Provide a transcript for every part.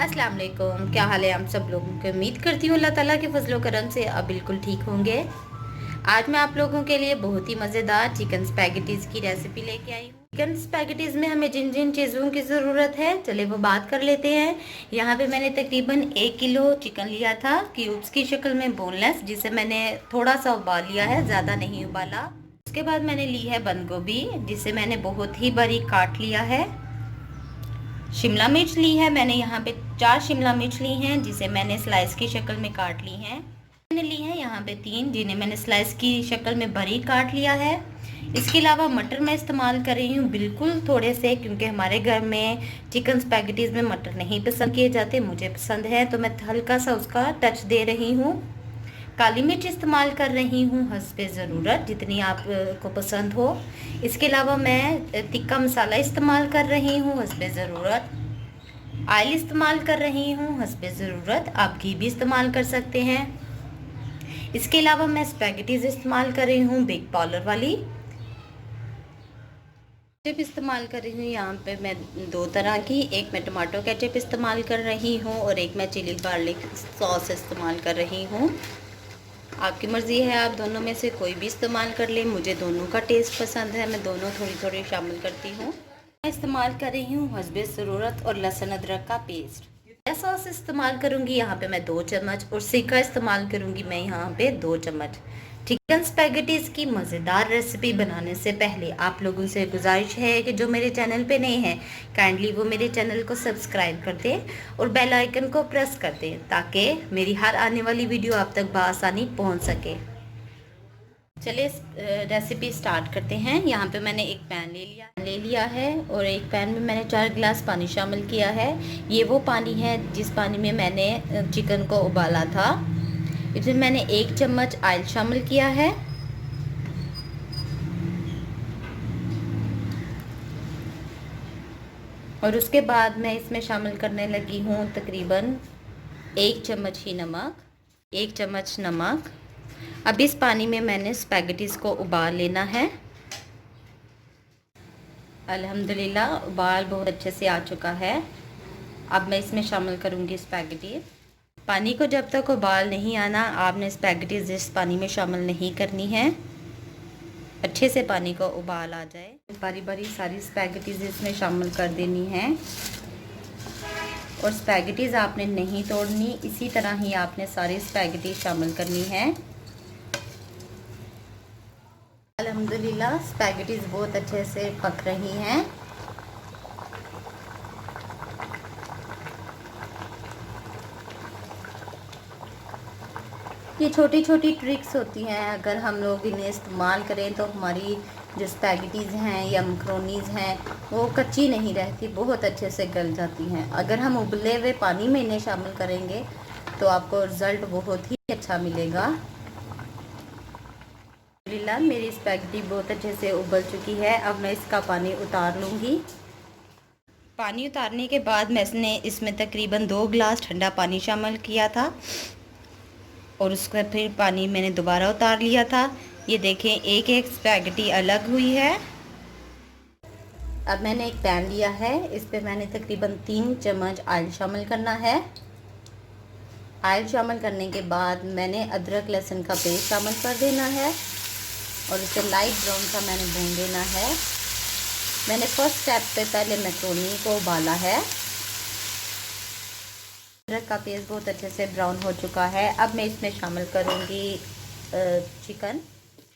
अस्सलाम वालेकुम। क्या हाल है आप सब लोगों की। उम्मीद करती हूँ अल्लाह ताला के फजलो करम से आप बिल्कुल ठीक होंगे। आज मैं आप लोगों के लिए बहुत ही मज़ेदार चिकन स्पैगेटीज़ की रेसिपी लेके आई हूँ। चिकन स्पैगेटीज़ में हमें जिन जिन चीज़ों की ज़रूरत है चले वो बात कर लेते हैं। यहाँ पे मैंने तकरीबन 1 किलो चिकन लिया था क्यूब्स की शक्ल में, बोनलेस, जिसे मैंने थोड़ा सा उबाल लिया है, ज़्यादा नहीं उबाला। उसके बाद मैंने ली है बंद गोभी, जिसे मैंने बहुत ही बारीक काट लिया है। शिमला मिर्च ली है मैंने, यहाँ पे 4 शिमला मिर्च ली हैं जिसे मैंने स्लाइस की शक्ल में काट ली हैं। मैंने ली है यहाँ पे 3 जिन्हें मैंने स्लाइस की शक्ल में बारीक काट लिया है। इसके अलावा मटर मैं इस्तेमाल कर रही हूँ बिल्कुल थोड़े से, क्योंकि हमारे घर में चिकन स्पैगेटीज़ में मटर नहीं पसंद किए जाते, मुझे पसंद है तो मैं हल्का सा उसका टच दे रही हूँ। काली मिर्च इस्तेमाल कर रही हूँ हस्बे ज़रूरत, जितनी आपको पसंद हो। इसके अलावा मैं तिक्का मसाला इस्तेमाल कर रही हूँ हस्बे ज़रूरत। ऑयल इस्तेमाल कर रही हूँ हस्बे ज़रूरत, आप घी भी इस्तेमाल कर सकते हैं। इसके अलावा मैं स्पैगेटीज़ इस्तेमाल कर रही हूँ बिग पाउलर वाली। केचप इस्तेमाल कर रही हूँ यहाँ पे मैं 2 तरह की, एक मैं टमाटो केचप इस्तेमाल कर रही हूँ और एक मैं चिली गार्लिक सॉस इस्तेमाल कर रही हूँ। आपकी मर्ज़ी है, आप दोनों में से कोई भी इस्तेमाल कर लें। मुझे दोनों का टेस्ट पसंद है, मैं दोनों थोड़ी थोड़ी शामिल करती हूँ। मैं इस्तेमाल कर रही हूँ हस्बे ज़रूरत और लहसुन अदरक का पेस्ट। सोया सॉस इस्तेमाल करूँगी यहाँ पे मैं 2 चम्मच और सिरका इस्तेमाल करूँगी मैं यहाँ पे 2 चम्मच। चिकन स्पैगेटीज़ की मज़ेदार रेसिपी बनाने से पहले आप लोगों से गुजारिश है कि जो मेरे चैनल पे नए हैं काइंडली वो मेरे चैनल को सब्सक्राइब कर दें और बेल आइकन को प्रेस कर दें ताकि मेरी हर आने वाली वीडियो आप तक बआसानी पहुंच सके। चलिए रेसिपी स्टार्ट करते हैं। यहाँ पे मैंने एक पैन ले लिया है और एक पैन में मैंने 4 गिलास पानी शामिल किया है। ये वो पानी है जिस पानी में मैंने चिकन को उबाला था। इसमें मैंने 1 चम्मच ऑयल शामिल किया है। और उसके बाद मैं इसमें शामिल करने लगी हूँ तकरीबन 1 चम्मच ही नमक, 1 चम्मच नमक। अब इस पानी में मैंने स्पैगेटीज़ को उबाल लेना है। अल्हम्दुलिल्लाह उबाल बहुत अच्छे से आ चुका है। अब मैं इसमें शामिल करूँगी स्पैगेटी। पानी को जब तक उबाल नहीं आना आपने स्पैगेटीज़ इस पानी में शामिल नहीं करनी है। अच्छे से पानी को उबाल आ जाए बारी बारी सारी स्पैगेटीज़ इसमें शामिल कर देनी है। और स्पैगेटीज़ आपने नहीं तोड़नी, इसी तरह ही आपने सारी स्पैगेटी शामिल करनी है। अल्हम्दुलिल्लाह स्पैगेटीज़ बहुत अच्छे से पक रही हैं। ये छोटी छोटी ट्रिक्स होती हैं, अगर हम लोग इन्हें इस्तेमाल करें तो हमारी जो स्पैगेटीज़ हैं या मकरोनीज़ हैं वो कच्ची नहीं रहती, बहुत अच्छे से गल जाती हैं। अगर हम उबले हुए पानी में इन्हें शामिल करेंगे तो आपको रिज़ल्ट बहुत ही अच्छा मिलेगा। अल्हम्दुलिल्लाह मेरी स्पैगेटी बहुत अच्छे से उबल चुकी है। अब मैं इसका पानी उतार लूँगी। पानी उतारने के बाद मैं इसमें तकरीबन 2 गिलास ठंडा पानी शामिल किया था और उसका फिर पानी मैंने दोबारा उतार लिया था। ये देखें एक एक स्पैगेटी अलग हुई है। अब मैंने एक पैन लिया है, इस पे मैंने तकरीबन 3 चम्मच ऑयल शामिल करना है। ऑयल शामिल करने के बाद मैंने अदरक लहसुन का पेस्ट शामिल कर देना है और इसे लाइट ब्राउन सा मैंने भून देना है। मैंने फर्स्ट स्टेप पे पहले मैक्रोनी को उबाला है। अदरक का पेस्ट बहुत अच्छे से ब्राउन हो चुका है। अब मैं इसमें शामिल करूँगी चिकन।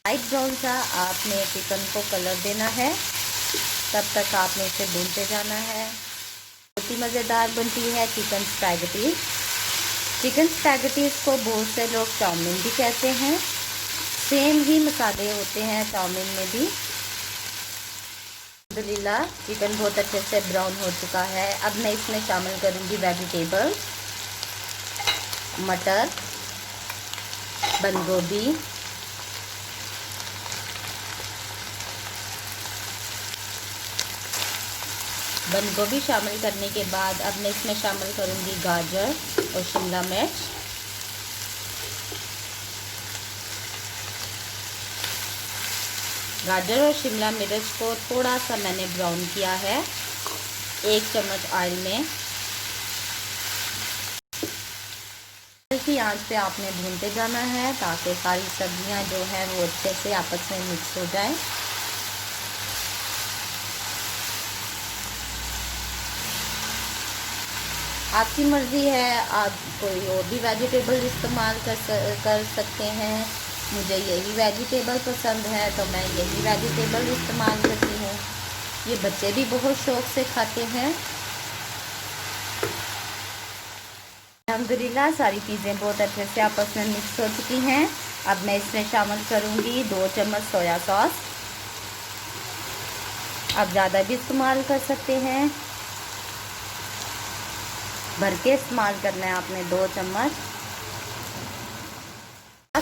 लाइट ब्राउन सा आपने चिकन को कलर देना है, तब तक आपने इसे भूनते जाना है। बहुत ही मज़ेदार बनती है चिकन स्पैगेटी। चिकन स्पैगेटीज़ को बहुत से लोग चाउमीन भी कहते हैं, सेम ही मसाले होते हैं चाउमीन में भी। अल्हम्दुलिल्लाह चिकन बहुत अच्छे से ब्राउन हो चुका है। अब मैं इसमें शामिल करूँगी वेजिटेबल्स, मटर, बंद गोभी, बंद गोभी शामिल करने के बाद अब मैं इसमें शामिल करूँगी गाजर और शिमला मिर्च। गाजर और शिमला मिर्च को थोड़ा सा मैंने ब्राउन किया है 1 चम्मच ऑयल में। हल्की आंच पे आपने भूनते जाना है ताकि सारी सब्जियां जो हैं वो अच्छे से आपस में मिक्स हो जाएं। आपकी मर्ज़ी है, आप कोई और भी वेजिटेबल इस्तेमाल कर सकते हैं। मुझे यही वेजिटेबल पसंद है तो मैं यही वेजिटेबल इस्तेमाल करती हूँ। ये बच्चे भी बहुत शौक़ से खाते हैं। अल्हम्दुलिल्लाह सारी चीज़ें बहुत अच्छे से आपस में मिक्स हो चुकी हैं। अब मैं इसमें शामिल करूँगी 2 चम्मच सोया सॉस। आप ज़्यादा भी इस्तेमाल कर सकते हैं, भर के इस्तेमाल करना है आपने 2 चम्मच।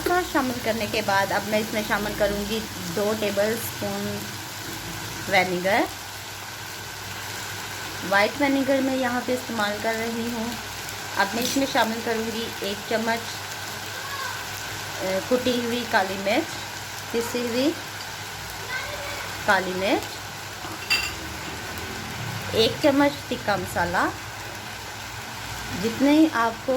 सॉस शामिल करने के बाद अब मैं इसमें शामिल करूँगी 2 table spoon vinegar. White vinegar मैं यहाँ पे इस्तेमाल कर रही हूँ। अब मैं इसमें शामिल करूँगी 1 चम्मच कुटी हुई काली मिर्च, पिसी हुई काली मिर्च, 1 चम्मच टिक्का मसाला। जितने आपको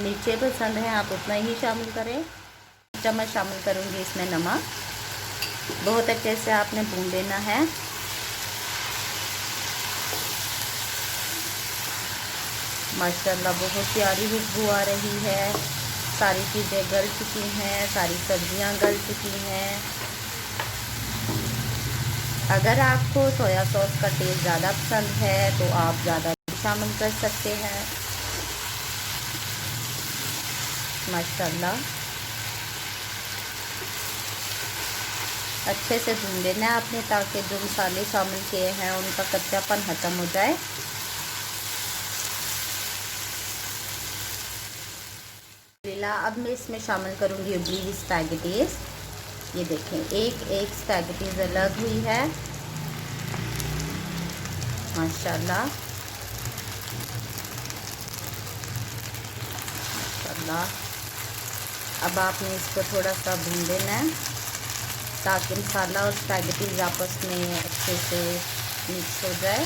मिर्चें पसंद हैं आप उतना ही शामिल करें। 1 चम्मच शामिल करूँगी इसमें नमक। बहुत अच्छे से आपने भून लेना है। माशाल्लाह बहुत प्यारी खुशबू आ रही है। सारी चीज़ें गल चुकी हैं, सारी सब्जियां गल चुकी हैं। अगर आपको सोया सॉस का टेस्ट ज़्यादा पसंद है तो आप ज़्यादा शामिल कर सकते हैं। माशाल्लाह अच्छे से भून लेना है आपने ताकि जो मसाले शामिल किए हैं उनका कच्चापन ख़त्म हो जाए। अब मैं इसमें शामिल करूँगी उबली हुई स्पैगेटीज़। ये देखें एक स्पैगेटीज़ अलग हुई है। माशाल्लाह माशाल्लाह। अब आपने इसको थोड़ा सा भून लेना है ताकि मसाला और स्पैगेटीज़ आपस में अच्छे से मिक्स हो जाए।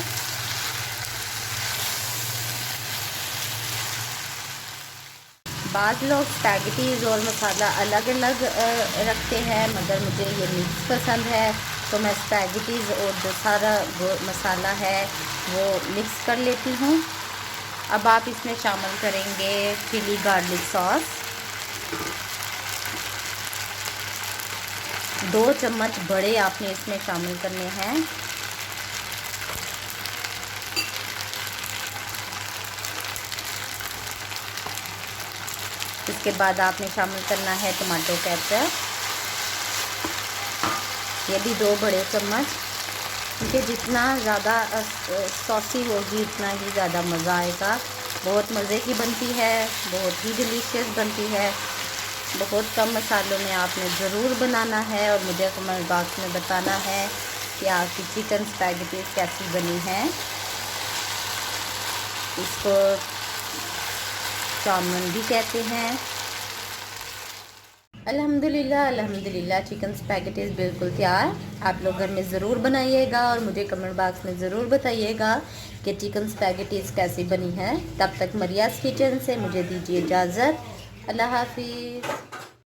बाज़ लोग स्पैगेटीज़ और मसाला अलग अलग रखते हैं, मगर मुझे ये मिक्स पसंद है तो मैं स्पैगेटीज़ और जो सारा मसाला है वो मिक्स कर लेती हूँ। अब आप इसमें शामिल करेंगे चिली गार्लिक सॉस। 2 चम्मच बड़े आपने इसमें शामिल करने हैं। इसके बाद आपने शामिल करना है टमाटो केचप। ये भी 2 बड़े चम्मच, क्योंकि जितना ज़्यादा सॉसी होगी उतना ही ज़्यादा मज़ा आएगा। बहुत मज़े की बनती है, बहुत ही डिलीशियस बनती है। बहुत कम मसालों में आपने ज़रूर बनाना है और मुझे कमेंट बॉक्स में बताना है कि आपकी चिकन स्पैगेटीज़ कैसी बनी है। इसको चाउमीन भी कहते हैं। अल्हम्दुलिल्लाह चिकन स्पैगेटीज़ बिल्कुल तैयार। आप लोग घर में ज़रूर बनाइएगा और मुझे कमेंट बॉक्स में ज़रूर बताइएगा कि चिकन स्पैगेटीज़ कैसी बनी है। तब तक मरियाज़ किचन से मुझे दीजिए इजाज़त। अल्लाह हाफिज़।